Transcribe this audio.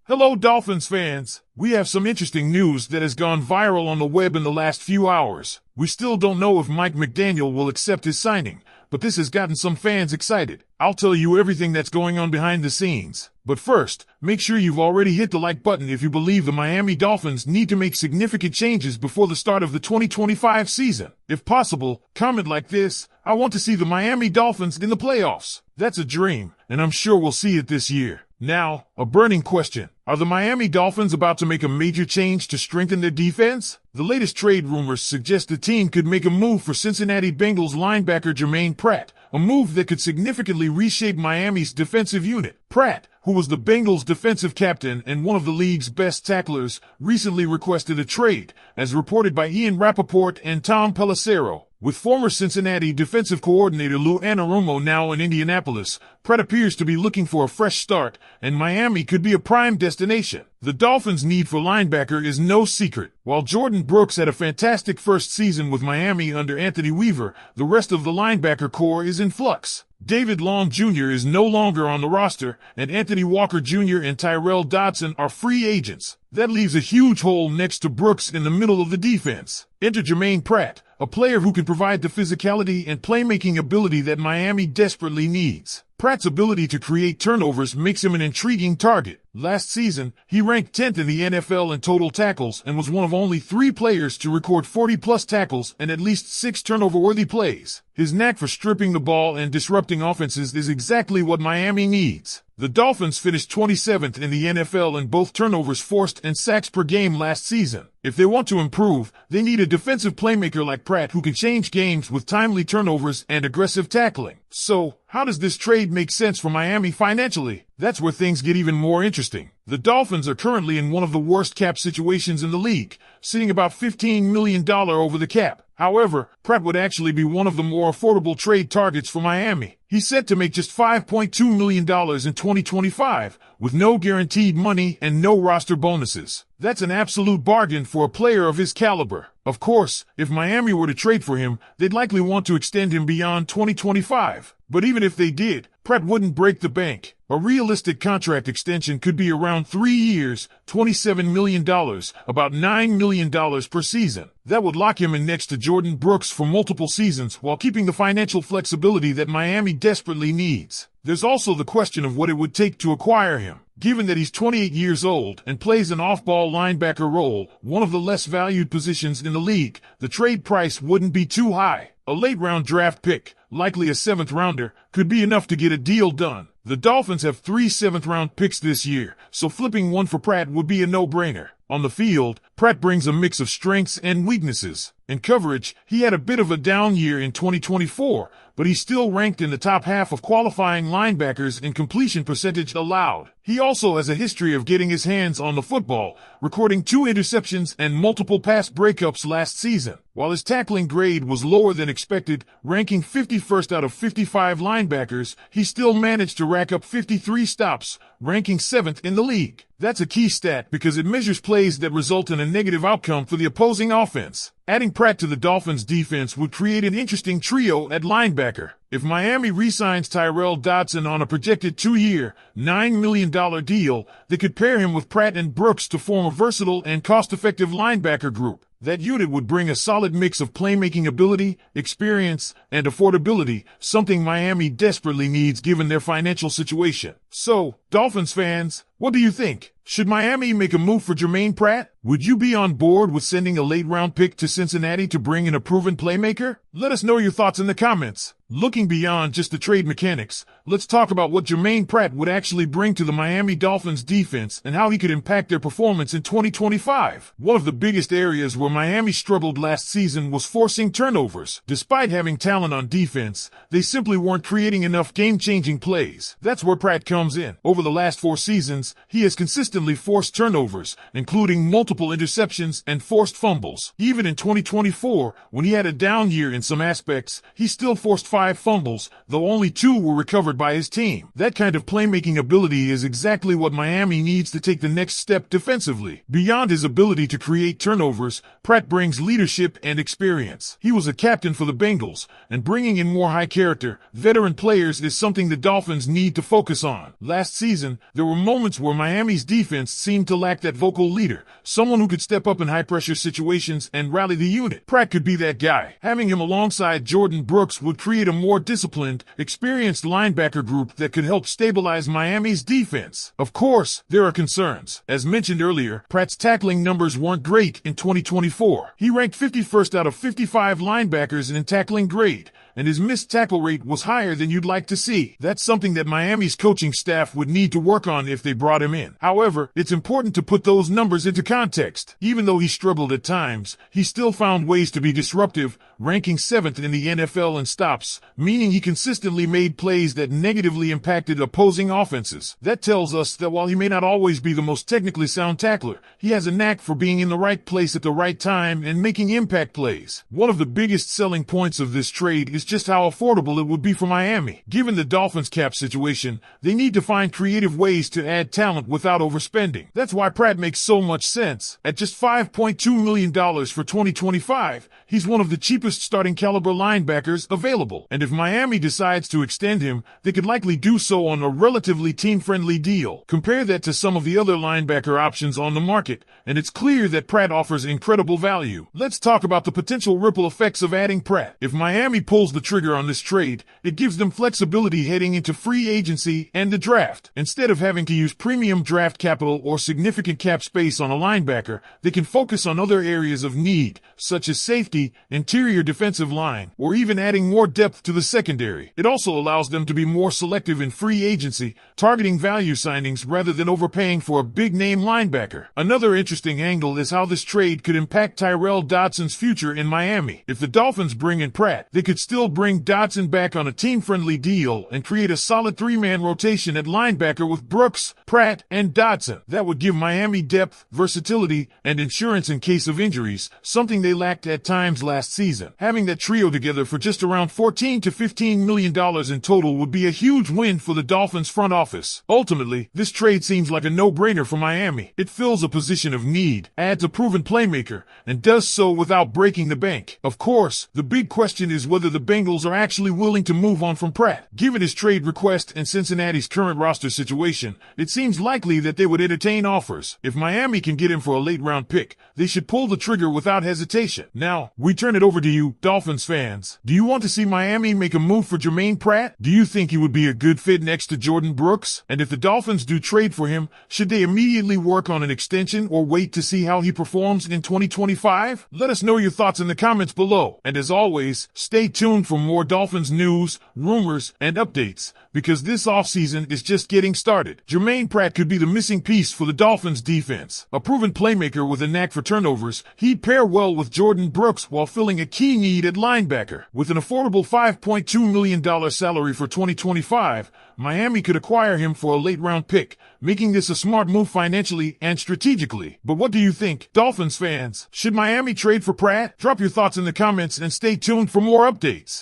Hello, Dolphins fans. We have some interesting news that has gone viral on the web in the last few hours. We still don't know if Mike McDaniel will accept his signing, but this has gotten some fans excited. I'll tell you everything that's going on behind the scenes. But first, make sure you've already hit the like button if you believe the Miami Dolphins need to make significant changes before the start of the 2025 season. If possible, comment like this: I want to see the Miami Dolphins in the playoffs. That's a dream, and I'm sure we'll see it this year. Now, a burning question. Are the Miami Dolphins about to make a major change to strengthen their defense? The latest trade rumors suggest the team could make a move for Cincinnati Bengals linebacker Germaine Pratt, a move that could significantly reshape Miami's defensive unit. Pratt, who was the Bengals' defensive captain and one of the league's best tacklers, recently requested a trade, as reported by Ian Rappaport and Tom Pelissero. With former Cincinnati defensive coordinator Lou Anarumo now in Indianapolis, Pratt appears to be looking for a fresh start, and Miami could be a prime destination. The Dolphins' need for linebacker is no secret. While Jordan Brooks had a fantastic first season with Miami under Anthony Weaver, the rest of the linebacker core is in flux. David Long Jr. is no longer on the roster, and Anthony Walker Jr. and Tyrell Dodson are free agents. That leaves a huge hole next to Brooks in the middle of the defense. Enter Germaine Pratt, a player who can provide the physicality and playmaking ability that Miami desperately needs. Pratt's ability to create turnovers makes him an intriguing target. Last season, he ranked 10th in the NFL in total tackles and was one of only 3 players to record 40-plus tackles and at least 6 turnover-worthy plays. His knack for stripping the ball and disrupting offenses is exactly what Miami needs. The Dolphins finished 27th in the NFL in both turnovers forced and sacks per game last season. If they want to improve, they need a defensive playmaker like Pratt who can change games with timely turnovers and aggressive tackling. So, how does this trade make sense for Miami financially? That's where things get even more interesting. The Dolphins are currently in one of the worst cap situations in the league, sitting about $15 million over the cap. However, Pratt would actually be one of the more affordable trade targets for Miami. He's set to make just $5.2 million in 2025, with no guaranteed money and no roster bonuses. That's an absolute bargain for a player of his caliber. Of course, if Miami were to trade for him, they'd likely want to extend him beyond 2025. But even if they did, Pratt wouldn't break the bank. A realistic contract extension could be around 3 years, $27 million, about $9 million per season. That would lock him in next to Jordan Brooks for multiple seasons while keeping the financial flexibility that Miami desperately needs. There's also the question of what it would take to acquire him. Given that he's 28 years old and plays an off-ball linebacker role, one of the less valued positions in the league, the trade price wouldn't be too high. A late-round draft pick, likely a 7th rounder, could be enough to get a deal done. The Dolphins have 3 7th-round picks this year, so flipping one for Pratt would be a no-brainer. On the field, Pratt brings a mix of strengths and weaknesses. In coverage, he had a bit of a down year in 2024, but he still ranked in the top half of qualifying linebackers in completion percentage allowed. He also has a history of getting his hands on the football, recording 2 interceptions and multiple pass breakups last season. While his tackling grade was lower than expected, ranking 51st out of 55 linebackers, he still managed to rack up 53 stops, ranking 7th in the league. That's a key stat because it measures plays that result in a negative outcome for the opposing offense. Adding Pratt to the Dolphins' defense would create an interesting trio at linebacker. If Miami re-signs Tyrell Dodson on a projected 2-year, $9 million deal, they could pair him with Pratt and Brooks to form a versatile and cost-effective linebacker group. That unit would bring a solid mix of playmaking ability, experience, and affordability, something Miami desperately needs given their financial situation. So, Dolphins fans, what do you think? Should Miami make a move for Germaine Pratt? Would you be on board with sending a late-round pick to Cincinnati to bring in a proven playmaker? Let us know your thoughts in the comments. Looking beyond just the trade mechanics, let's talk about what Germaine Pratt would actually bring to the Miami Dolphins defense and how he could impact their performance in 2025. One of the biggest areas where Miami struggled last season was forcing turnovers. Despite having talent on defense, they simply weren't creating enough game-changing plays. That's where Pratt comes in. Over the last 4 seasons, he has consistently forced turnovers, including multiple interceptions and forced fumbles. Even in 2024, when he had a down year in some aspects, he still forced 5 fumbles, though only 2 were recovered by his team. That kind of playmaking ability is exactly what Miami needs to take the next step defensively. Beyond his ability to create turnovers, Pratt brings leadership and experience. He was a captain for the Bengals, and bringing in more high-character, veteran players is something the Dolphins need to focus on. Last season, there were moments where Miami's defense seemed to lack that vocal leader, someone who could step up in high-pressure situations and rally the unit. Pratt could be that guy. Having him alongside Jordan Brooks would create a more disciplined, experienced linebacker group that could help stabilize Miami's defense. Of course, there are concerns. As mentioned earlier, Pratt's tackling numbers weren't great in 2024. He ranked 51st out of 55 linebackers in tackling grade, and his missed tackle rate was higher than you'd like to see. That's something that Miami's coaching staff would need to work on if they brought him in. However, it's important to put those numbers into context. Even though he struggled at times, he still found ways to be disruptive, ranking 7th in the NFL in stops, meaning he consistently made plays that negatively impacted opposing offenses. That tells us that while he may not always be the most technically sound tackler, he has a knack for being in the right place at the right time and making impact plays. One of the biggest selling points of this trade is just how affordable it would be for Miami. Given the Dolphins' cap situation, they need to find creative ways to add talent without overspending. That's why Pratt makes so much sense. At just $5.2 million for 2025, he's one of the cheapest starting caliber linebackers available. And if Miami decides to extend him, they could likely do so on a relatively team-friendly deal. Compare that to some of the other linebacker options on the market, and it's clear that Pratt offers incredible value. Let's talk about the potential ripple effects of adding Pratt. If Miami pulls the trigger on this trade, it gives them flexibility heading into free agency and the draft. Instead of having to use premium draft capital or significant cap space on a linebacker, they can focus on other areas of need, such as safety, interior defensive line, or even adding more depth to the secondary. It also allows them to be more selective in free agency, targeting value signings rather than overpaying for a big-name linebacker. Another interesting angle is how this trade could impact Tyrel Dodson's future in Miami. If the Dolphins bring in Pratt, they could still bring Dodson back on a team-friendly deal and create a solid three-man rotation at linebacker with Brooks, Pratt, and Dodson. That would give Miami depth, versatility, and insurance in case of injuries, something they lacked at times last season. Having that trio together for just around $14 to $15 million in total would be a huge win for the Dolphins front office. Ultimately, this trade seems like a no-brainer for Miami. It fills a position of need, adds a proven playmaker, and does so without breaking the bank. Of course, the big question is whether the Bengals are actually willing to move on from Pratt. Given his trade request and Cincinnati's current roster situation, it seems likely that they would entertain offers. If Miami can get him for a late-round pick, they should pull the trigger without hesitation. Now, we turn it over to you, Dolphins fans. Do you want to see Miami make a move for Germaine Pratt? Do you think he would be a good fit next to Jordan Brooks? And if the Dolphins do trade for him, should they immediately work on an extension or wait to see how he performs in 2025? Let us know your thoughts in the comments below. And as always, stay tuned for more Dolphins news, rumors, and updates, because this offseason is just getting started. Germaine Pratt could be the missing piece for the Dolphins defense. A proven playmaker with a knack for turnovers, he'd pair well with Jordan Brooks while filling a key need at linebacker. With an affordable $5.2 million salary for 2025, Miami could acquire him for a late-round pick, making this a smart move financially and strategically. But what do you think, Dolphins fans? Should Miami trade for Pratt? Drop your thoughts in the comments and stay tuned for more updates.